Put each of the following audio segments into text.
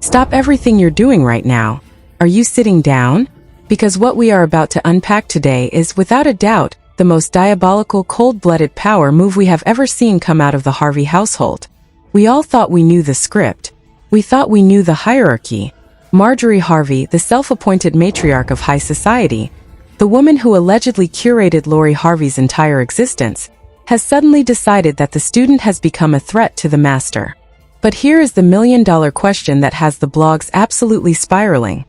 Stop everything you're doing right now. Are you sitting down? Because what we are about to unpack today is, without a doubt, the most diabolical, cold-blooded power move we have ever seen come out of the Harvey household. We all thought we knew the script. We thought we knew the hierarchy. Marjorie Harvey, the self-appointed matriarch of high society, the woman who allegedly curated Lori Harvey's entire existence, has suddenly decided that the student has become a threat to the master. But here is the million-dollar question that has the blogs absolutely spiraling.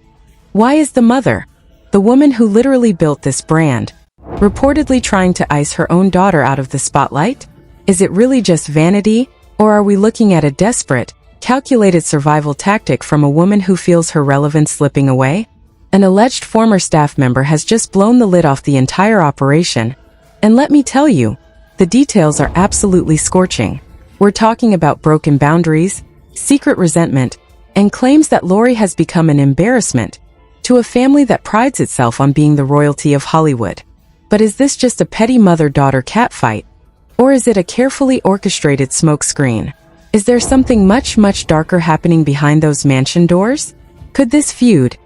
Why is the mother, the woman who literally built this brand, reportedly trying to ice her own daughter out of the spotlight? Is it really just vanity, or are we looking at a desperate, calculated survival tactic from a woman who feels her relevance slipping away? An alleged former staff member has just blown the lid off the entire operation, and let me tell you, the details are absolutely scorching. We're talking about broken boundaries, secret resentment, and claims that Lori has become an embarrassment to a family that prides itself on being the royalty of Hollywood. But is this just a petty mother-daughter catfight? Or is it a carefully orchestrated smokescreen? Is there something much, much darker happening behind those mansion doors? Could this feud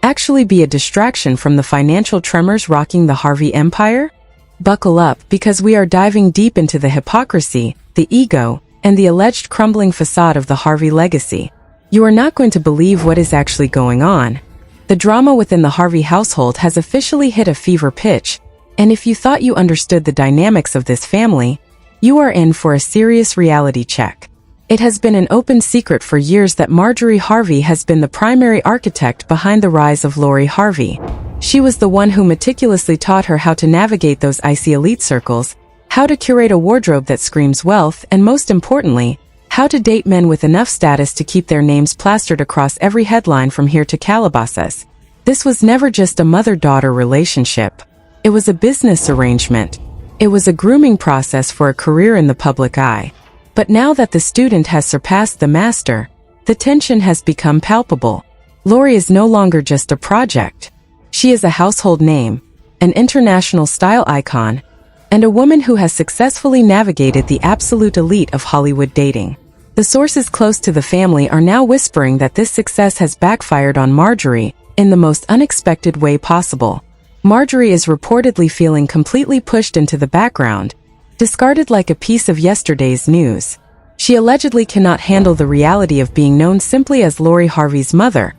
actually be a distraction from the financial tremors rocking the Harvey empire? Buckle up, because we are diving deep into the hypocrisy, the ego, and the alleged crumbling facade of the Harvey legacy. You are not going to believe what is actually going on. The drama within the Harvey household has officially hit a fever pitch, and if you thought you understood the dynamics of this family, you are in for a serious reality check. It has been an open secret for years that Marjorie Harvey has been the primary architect behind the rise of Lori Harvey. She was the one who meticulously taught her how to navigate those icy elite circles, how to curate a wardrobe that screams wealth, and most importantly, how to date men with enough status to keep their names plastered across every headline from here to Calabasas. This was never just a mother-daughter relationship. It was a business arrangement. It was a grooming process for a career in the public eye. But now that the student has surpassed the master, the tension has become palpable. Lori is no longer just a project. She is a household name, an international style icon, and a woman who has successfully navigated the absolute elite of Hollywood dating. The sources close to the family are now whispering that this success has backfired on Marjorie in the most unexpected way possible. Marjorie is reportedly feeling completely pushed into the background, discarded like a piece of yesterday's news. She allegedly cannot handle the reality of being known simply as Lori Harvey's mother,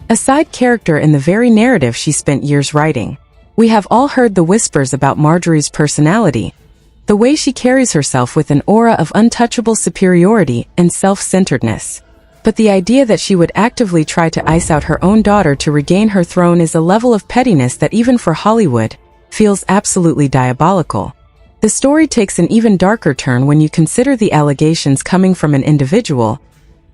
a side character in the very narrative she spent years writing. We have all heard the whispers about Marjorie's personality, the way she carries herself with an aura of untouchable superiority and self-centeredness. But the idea that she would actively try to ice out her own daughter to regain her throne is a level of pettiness that even for Hollywood, feels absolutely diabolical. The story takes an even darker turn when you consider the allegations coming from an individual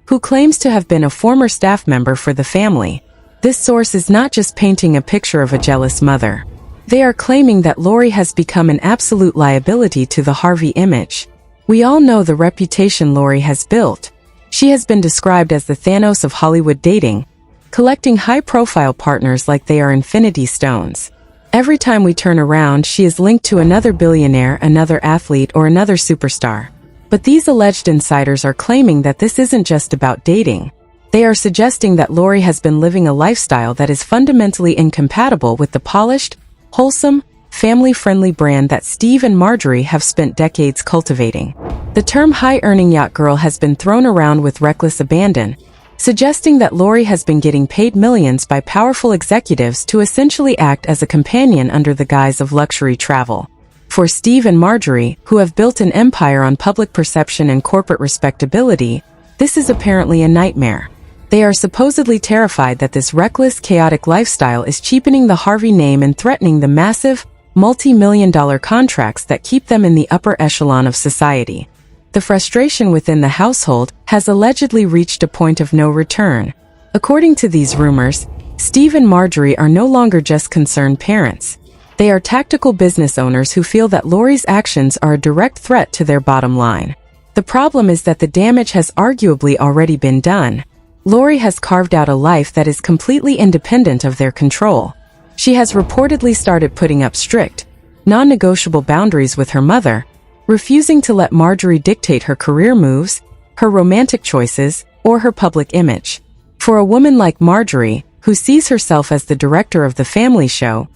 who claims to have been a former staff member for the family. This source is not just painting a picture of a jealous mother. They are claiming that Lori has become an absolute liability to the Harvey image. We all know the reputation Lori has built. She has been described as the Thanos of Hollywood dating, collecting high-profile partners like they are infinity stones. Every time we turn around, she is linked to another billionaire, another athlete, or another superstar. But these alleged insiders are claiming that this isn't just about dating. They are suggesting that Lori has been living a lifestyle that is fundamentally incompatible with the polished, wholesome, family-friendly brand that Steve and Marjorie have spent decades cultivating. The term high-earning yacht girl has been thrown around with reckless abandon, suggesting that Lori has been getting paid millions by powerful executives to essentially act as a companion under the guise of luxury travel. For Steve and Marjorie, who have built an empire on public perception and corporate respectability, this is apparently a nightmare. They are supposedly terrified that this reckless, chaotic lifestyle is cheapening the Harvey name and threatening the massive, multi-million-dollar contracts that keep them in the upper echelon of society. The frustration within the household has allegedly reached a point of no return. According to these rumors, Steve and Marjorie are no longer just concerned parents. They are tactical business owners who feel that Lori's actions are a direct threat to their bottom line. The problem is that the damage has arguably already been done. Lori has carved out a life that is completely independent of their control. She has reportedly started putting up strict, non-negotiable boundaries with her mother, refusing to let Marjorie dictate her career moves, her romantic choices, or her public image. For a woman like Marjorie, who sees herself as the director of the family show,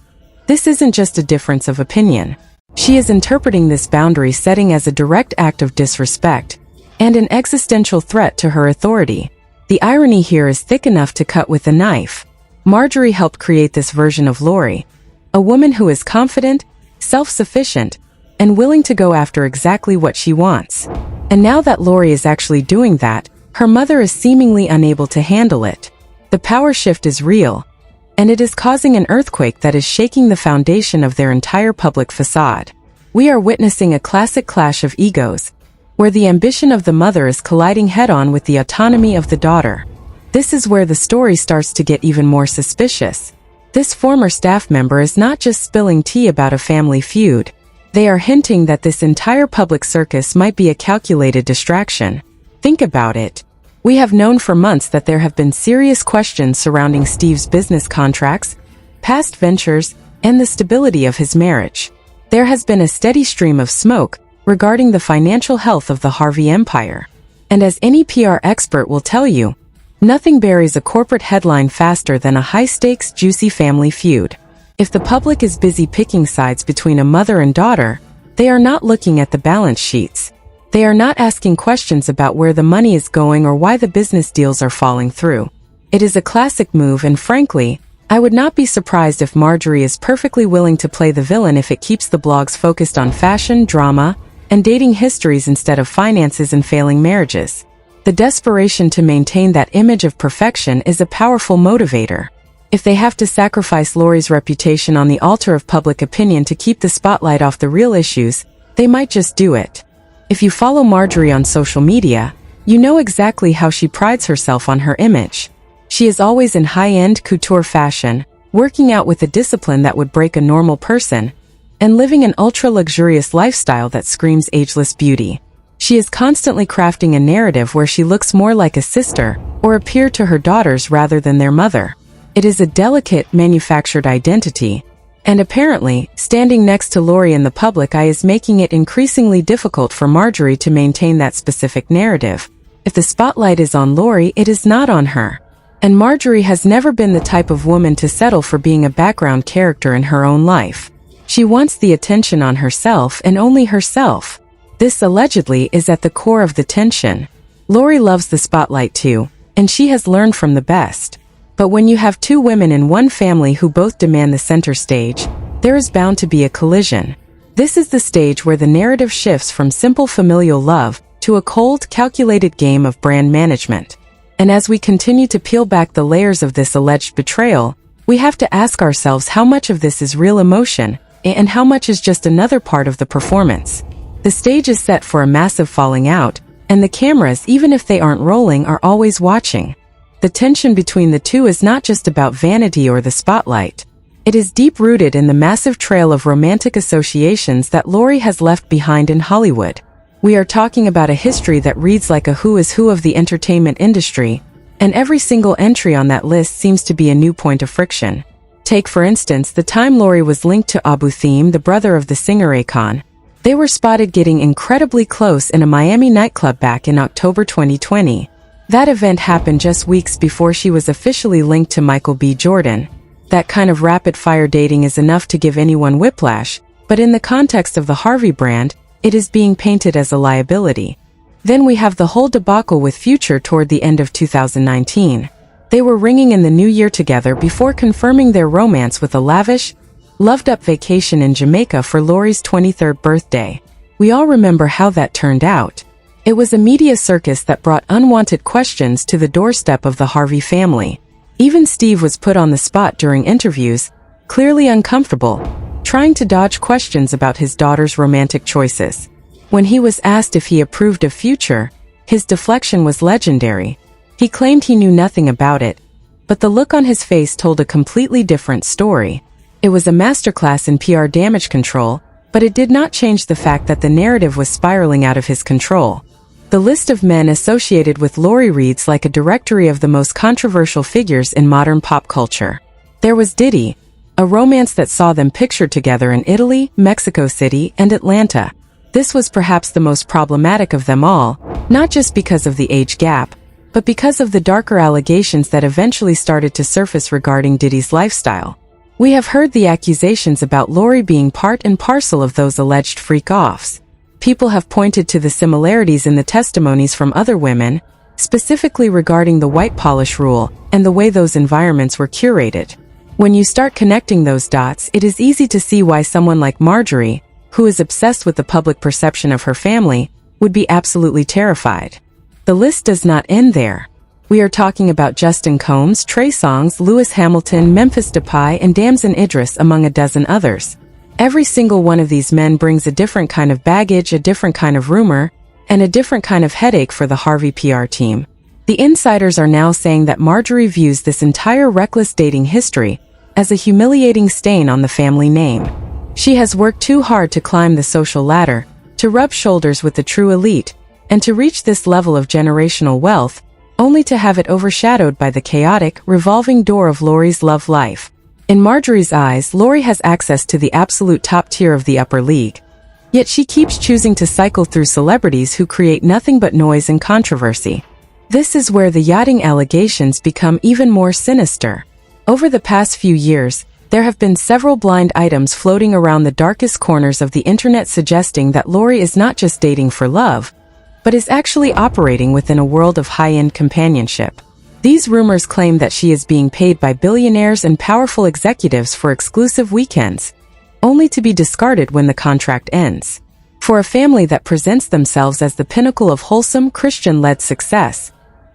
this isn't just a difference of opinion. She is interpreting this boundary setting as a direct act of disrespect and an existential threat to her authority. The irony here is thick enough to cut with a knife. Marjorie helped create this version of Lori, a woman who is confident, self-sufficient, and willing to go after exactly what she wants. And now that Lori is actually doing that, her mother is seemingly unable to handle it. The power shift is real, and it is causing an earthquake that is shaking the foundation of their entire public facade. We are witnessing a classic clash of egos, where the ambition of the mother is colliding head-on with the autonomy of the daughter. This is where the story starts to get even more suspicious. This former staff member is not just spilling tea about a family feud. They are hinting that this entire public circus might be a calculated distraction. Think about it. We have known for months that there have been serious questions surrounding Steve's business contracts, past ventures, and the stability of his marriage. There has been a steady stream of smoke regarding the financial health of the Harvey empire. And as any PR expert will tell you, nothing buries a corporate headline faster than a high-stakes, juicy family feud. If the public is busy picking sides between a mother and daughter, they are not looking at the balance sheets. They are not asking questions about where the money is going or why the business deals are falling through. It is a classic move, and frankly, I would not be surprised if Marjorie is perfectly willing to play the villain if it keeps the blogs focused on fashion, drama, and dating histories instead of finances and failing marriages. The desperation to maintain that image of perfection is a powerful motivator. If they have to sacrifice Lori's reputation on the altar of public opinion to keep the spotlight off the real issues, they might just do it. If you follow Marjorie on social media, you know exactly how she prides herself on her image. She is always in high-end couture fashion, working out with a discipline that would break a normal person, and living an ultra-luxurious lifestyle that screams ageless beauty. She is constantly crafting a narrative where she looks more like a sister or a peer to her daughters rather than their mother. It is a delicate, manufactured identity, and apparently, standing next to Lori in the public eye is making it increasingly difficult for Marjorie to maintain that specific narrative. If the spotlight is on Lori, it is not on her. And Marjorie has never been the type of woman to settle for being a background character in her own life. She wants the attention on herself and only herself. This allegedly is at the core of the tension. Lori loves the spotlight too, and she has learned from the best. But when you have two women in one family who both demand the center stage, there is bound to be a collision. This is the stage where the narrative shifts from simple familial love to a cold, calculated game of brand management. And as we continue to peel back the layers of this alleged betrayal, we have to ask ourselves how much of this is real emotion and how much is just another part of the performance. The stage is set for a massive falling out, and the cameras, even if they aren't rolling, are always watching. The tension between the two is not just about vanity or the spotlight. It is deep-rooted in the massive trail of romantic associations that Lori has left behind in Hollywood. We are talking about a history that reads like a who is who of the entertainment industry, and every single entry on that list seems to be a new point of friction. Take, for instance, the time Lori was linked to Abu Thiem, the brother of the singer Akon. They were spotted getting incredibly close in a Miami nightclub back in October 2020. That event happened just weeks before she was officially linked to Michael B. Jordan. That kind of rapid-fire dating is enough to give anyone whiplash, but in the context of the Harvey brand, it is being painted as a liability. Then we have the whole debacle with Future toward the end of 2019. They were ringing in the new year together before confirming their romance with a lavish, loved-up vacation in Jamaica for Lori's 23rd birthday. We all remember how that turned out. It was a media circus that brought unwanted questions to the doorstep of the Harvey family. Even Steve was put on the spot during interviews, clearly uncomfortable, trying to dodge questions about his daughter's romantic choices. When he was asked if he approved of Future, his deflection was legendary. He claimed he knew nothing about it, but the look on his face told a completely different story. It was a masterclass in PR damage control, but it did not change the fact that the narrative was spiraling out of his control. The list of men associated with Lori reads like a directory of the most controversial figures in modern pop culture. There was Diddy, a romance that saw them pictured together in Italy, Mexico City, and Atlanta. This was perhaps the most problematic of them all, not just because of the age gap, but because of the darker allegations that eventually started to surface regarding Diddy's lifestyle. We have heard the accusations about Lori being part and parcel of those alleged freak-offs. People have pointed to the similarities in the testimonies from other women, specifically regarding the white polish rule and the way those environments were curated. When you start connecting those dots, it is easy to see why someone like Marjorie, who is obsessed with the public perception of her family, would be absolutely terrified. The list does not end there. We are talking about Justin Combs, Trey Songz, Lewis Hamilton, Memphis Depay, and Damson Idris, among a dozen others. Every single one of these men brings a different kind of baggage, a different kind of rumor, and a different kind of headache for the Harvey PR team. The insiders are now saying that Marjorie views this entire reckless dating history as a humiliating stain on the family name. She has worked too hard to climb the social ladder, to rub shoulders with the true elite, and to reach this level of generational wealth, only to have it overshadowed by the chaotic, revolving door of Lori's love life. In Marjorie's eyes, Lori has access to the absolute top tier of the upper league. Yet she keeps choosing to cycle through celebrities who create nothing but noise and controversy. This is where the yachting allegations become even more sinister. Over the past few years, there have been several blind items floating around the darkest corners of the internet suggesting that Lori is not just dating for love, but is actually operating within a world of high-end companionship. These rumors claim that she is being paid by billionaires and powerful executives for exclusive weekends, only to be discarded when the contract ends. For a family that presents themselves as the pinnacle of wholesome, Christian-led success,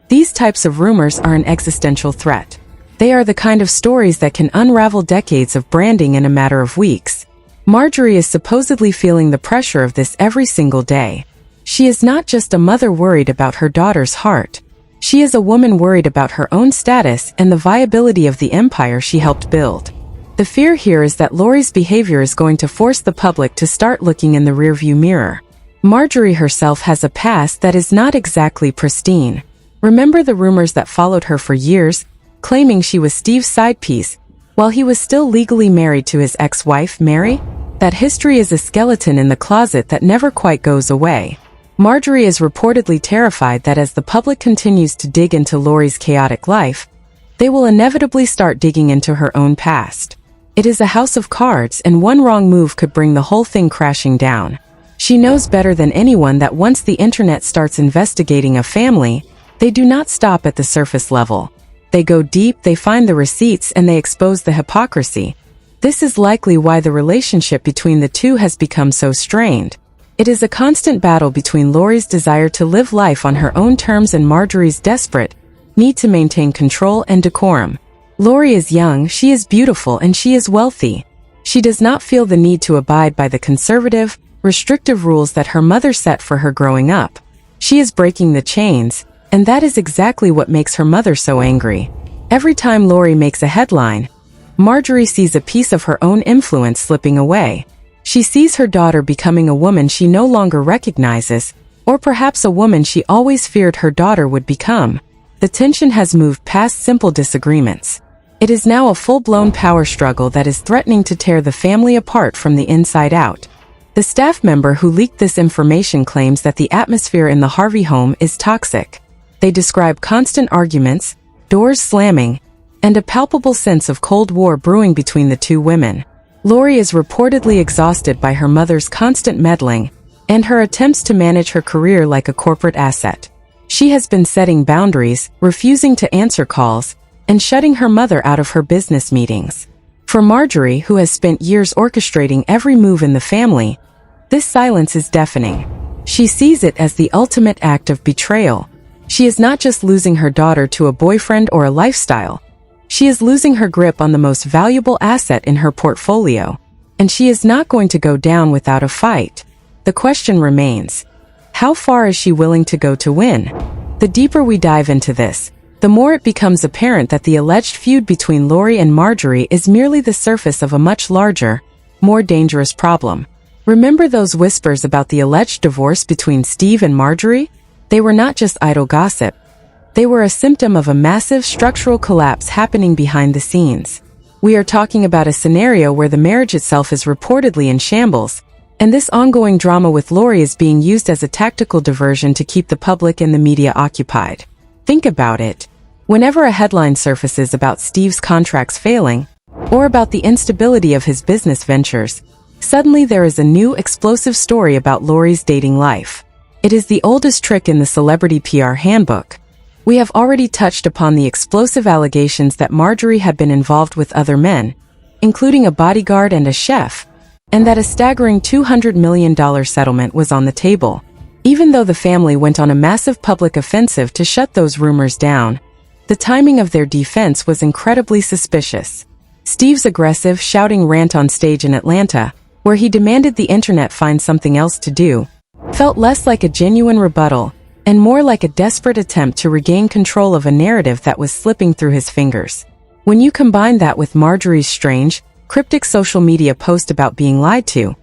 these types of rumors are an existential threat. They are the kind of stories that can unravel decades of branding in a matter of weeks. Marjorie is supposedly feeling the pressure of this every single day. She is not just a mother worried about her daughter's heart. She is a woman worried about her own status and the viability of the empire she helped build. The fear here is that Lori's behavior is going to force the public to start looking in the rearview mirror. Marjorie herself has a past that is not exactly pristine. Remember the rumors that followed her for years, claiming she was Steve's side piece, while he was still legally married to his ex-wife, Mary? That history is a skeleton in the closet that never quite goes away. Marjorie is reportedly terrified that as the public continues to dig into Lori's chaotic life, they will inevitably start digging into her own past. It is a house of cards, and one wrong move could bring the whole thing crashing down. She knows better than anyone that once the internet starts investigating a family, they do not stop at the surface level. They go deep, they find the receipts, and they expose the hypocrisy. This is likely why the relationship between the two has become so strained. It is a constant battle between Lori's desire to live life on her own terms and Marjorie's desperate need to maintain control and decorum. Lori is young, she is beautiful, and she is wealthy. She does not feel the need to abide by the conservative, restrictive rules that her mother set for her growing up. She is breaking the chains, and that is exactly what makes her mother so angry. Every time Lori makes a headline, Marjorie sees a piece of her own influence slipping away. She sees her daughter becoming a woman she no longer recognizes, or perhaps a woman she always feared her daughter would become. The tension has moved past simple disagreements. It is now a full-blown power struggle that is threatening to tear the family apart from the inside out. The staff member who leaked this information claims that the atmosphere in the Harvey home is toxic. They describe constant arguments, doors slamming, and a palpable sense of Cold War brewing between the two women. Lori is reportedly exhausted by her mother's constant meddling and her attempts to manage her career like a corporate asset. She has been setting boundaries, refusing to answer calls, and shutting her mother out of her business meetings. For Marjorie, who has spent years orchestrating every move in the family, this silence is deafening. She sees it as the ultimate act of betrayal. She is not just losing her daughter to a boyfriend or a lifestyle. She is losing her grip on the most valuable asset in her portfolio, and she is not going to go down without a fight. The question remains, how far is she willing to go to win? The deeper we dive into this, the more it becomes apparent that the alleged feud between Lori and Marjorie is merely the surface of a much larger, more dangerous problem. Remember those whispers about the alleged divorce between Steve and Marjorie? They were not just idle gossip. They were a symptom of a massive structural collapse happening behind the scenes. We are talking about a scenario where the marriage itself is reportedly in shambles, and this ongoing drama with Lori is being used as a tactical diversion to keep the public and the media occupied. Think about it. Whenever a headline surfaces about Steve's contracts failing, or about the instability of his business ventures, suddenly there is a new explosive story about Lori's dating life. It is the oldest trick in the celebrity PR handbook. We have already touched upon the explosive allegations that Marjorie had been involved with other men, including a bodyguard and a chef, and that a staggering $200 million settlement was on the table. Even though the family went on a massive public offensive to shut those rumors down, the timing of their defense was incredibly suspicious. Steve's aggressive, shouting rant on stage in Atlanta, where he demanded the internet find something else to do, felt less like a genuine rebuttal and more like a desperate attempt to regain control of a narrative that was slipping through his fingers. When you combine that with Marjorie's strange, cryptic social media post about being lied to,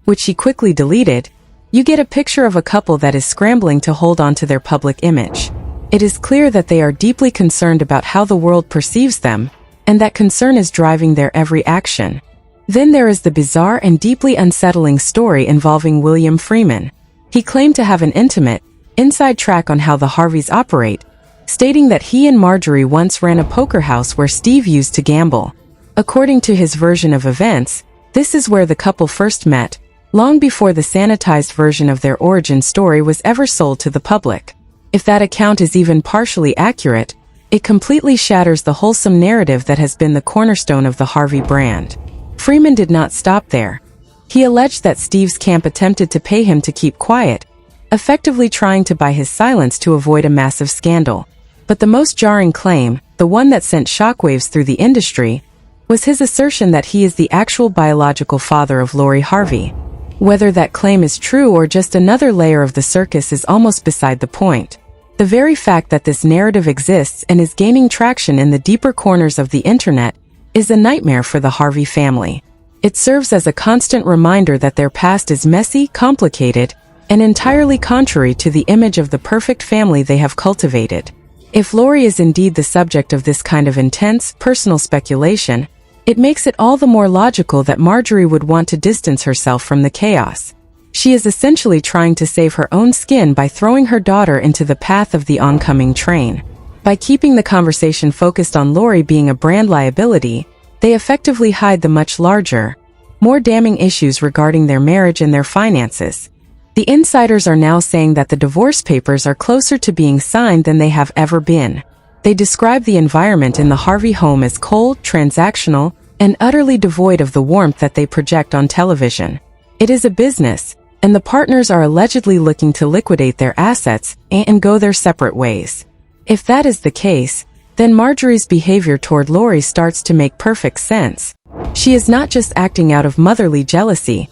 which she quickly deleted, you get a picture of a couple that is scrambling to hold on to their public image. It is clear that they are deeply concerned about how the world perceives them, and that concern is driving their every action. Then there is the bizarre and deeply unsettling story involving William Freeman. He claimed to have an intimate, inside track on how the Harveys operate, stating that he and Marjorie once ran a poker house where Steve used to gamble. According to his version of events, this is where the couple first met, long before the sanitized version of their origin story was ever sold to the public. If that account is even partially accurate, it completely shatters the wholesome narrative that has been the cornerstone of the Harvey brand. Freeman did not stop there. He alleged that Steve's camp attempted to pay him to keep quiet, effectively trying to buy his silence to avoid a massive scandal. But the most jarring claim, the one that sent shockwaves through the industry, was his assertion that he is the actual biological father of Lori Harvey. Whether that claim is true or just another layer of the circus is almost beside the point. The very fact that this narrative exists and is gaining traction in the deeper corners of the internet is a nightmare for the Harvey family. It serves as a constant reminder that their past is messy, complicated, and entirely contrary to the image of the perfect family they have cultivated. If Lori is indeed the subject of this kind of intense, personal speculation, it makes it all the more logical that Marjorie would want to distance herself from the chaos. She is essentially trying to save her own skin by throwing her daughter into the path of the oncoming train. By keeping the conversation focused on Lori being a brand liability, they effectively hide the much larger, more damning issues regarding their marriage and their finances. The insiders are now saying that the divorce papers are closer to being signed than they have ever been. They describe the environment in the Harvey home as cold, transactional, and utterly devoid of the warmth that they project on television. It is a business, and the partners are allegedly looking to liquidate their assets and go their separate ways. If that is the case, then Marjorie's behavior toward Lori starts to make perfect sense. She is not just acting out of motherly jealousy.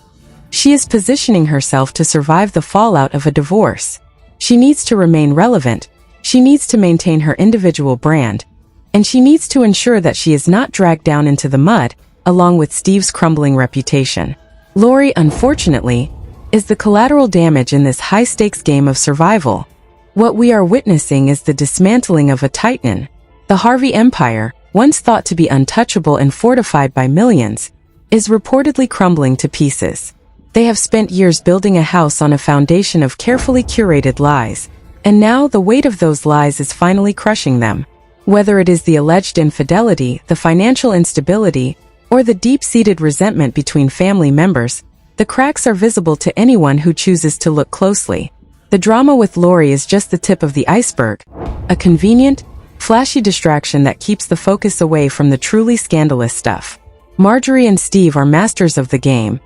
She is positioning herself to survive the fallout of a divorce. She needs to remain relevant, she needs to maintain her individual brand, and she needs to ensure that she is not dragged down into the mud, along with Steve's crumbling reputation. Lori, unfortunately, is the collateral damage in this high-stakes game of survival. What we are witnessing is the dismantling of a titan. The Harvey empire, once thought to be untouchable and fortified by millions, is reportedly crumbling to pieces. They have spent years building a house on a foundation of carefully curated lies, and now the weight of those lies is finally crushing them. Whether it is the alleged infidelity, the financial instability, or the deep-seated resentment between family members, the cracks are visible to anyone who chooses to look closely. The drama with Lori is just the tip of the iceberg, a convenient, flashy distraction that keeps the focus away from the truly scandalous stuff. Marjorie and Steve are masters of the game,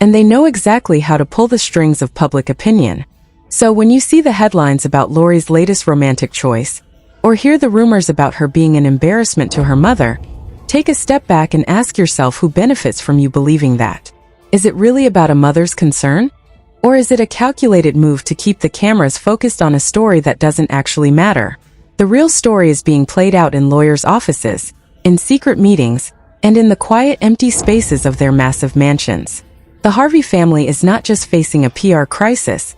and they know exactly how to pull the strings of public opinion. So when you see the headlines about Lori's latest romantic choice, or hear the rumors about her being an embarrassment to her mother, take a step back and ask yourself who benefits from you believing that. Is it really about a mother's concern? Or is it a calculated move to keep the cameras focused on a story that doesn't actually matter? The real story is being played out in lawyers' offices, in secret meetings, and in the quiet, empty spaces of their massive mansions. The Harvey family is not just facing a PR crisis,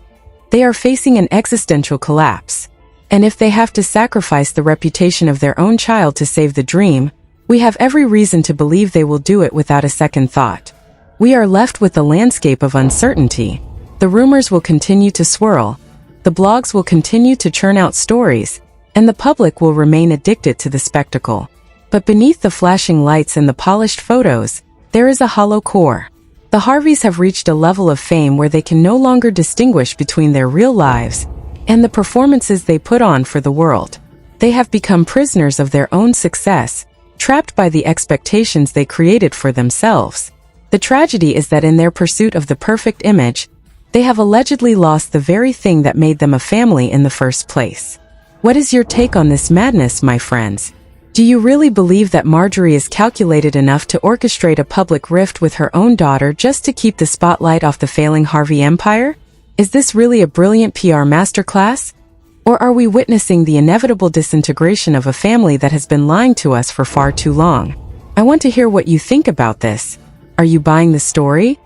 they are facing an existential collapse. And if they have to sacrifice the reputation of their own child to save the dream, we have every reason to believe they will do it without a second thought. We are left with a landscape of uncertainty. The rumors will continue to swirl, the blogs will continue to churn out stories, and the public will remain addicted to the spectacle. But beneath the flashing lights and the polished photos, there is a hollow core. The Harveys have reached a level of fame where they can no longer distinguish between their real lives and the performances they put on for the world. They have become prisoners of their own success, trapped by the expectations they created for themselves. The tragedy is that in their pursuit of the perfect image, they have allegedly lost the very thing that made them a family in the first place. What is your take on this madness, my friends? Do you really believe that Marjorie is calculated enough to orchestrate a public rift with her own daughter just to keep the spotlight off the failing Harvey empire? Is this really a brilliant PR masterclass? Or are we witnessing the inevitable disintegration of a family that has been lying to us for far too long? I want to hear what you think about this. Are you buying the story?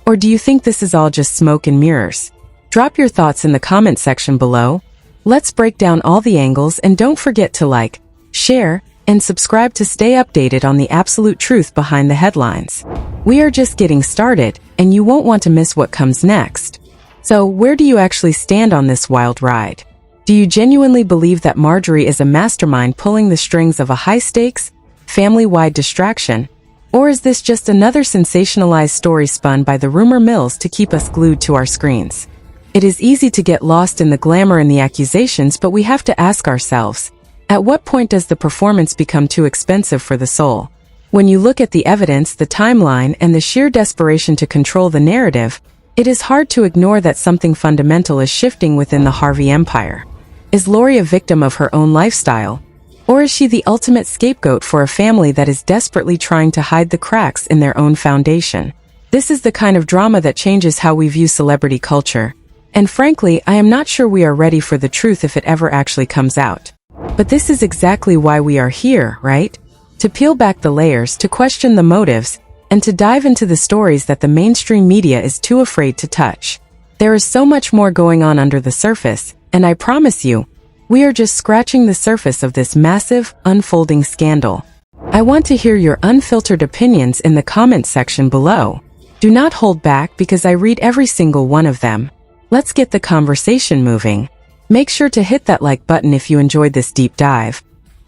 Or do you think this is all just smoke and mirrors? Drop your thoughts in the comment section below. Let's break down all the angles, and don't forget to like, share, and subscribe to stay updated on the absolute truth behind the headlines. We are just getting started, and you won't want to miss what comes next. So, where do you actually stand on this wild ride? Do you genuinely believe that Marjorie is a mastermind pulling the strings of a high-stakes, family-wide distraction? Or is this just another sensationalized story spun by the rumor mills to keep us glued to our screens? It is easy to get lost in the glamour and the accusations, but we have to ask ourselves, at what point does the performance become too expensive for the soul? When you look at the evidence, the timeline, and the sheer desperation to control the narrative, it is hard to ignore that something fundamental is shifting within the Harvey empire. Is Lori a victim of her own lifestyle? Or is she the ultimate scapegoat for a family that is desperately trying to hide the cracks in their own foundation? This is the kind of drama that changes how we view celebrity culture. And frankly, I am not sure we are ready for the truth if it ever actually comes out. But this is exactly why we are here, right? To peel back the layers, to question the motives, and to dive into the stories that the mainstream media is too afraid to touch. There is so much more going on under the surface, and I promise you, we are just scratching the surface of this massive, unfolding scandal. I want to hear your unfiltered opinions in the comment section below. Do not hold back because I read every single one of them. Let's get the conversation moving. Make sure to hit that like button if you enjoyed this deep dive.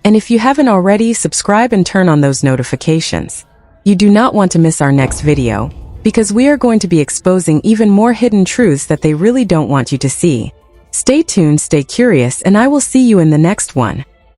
And if you haven't already, subscribe and turn on those notifications. You do not want to miss our next video, because we are going to be exposing even more hidden truths that they really don't want you to see. Stay tuned, stay curious, and I will see you in the next one.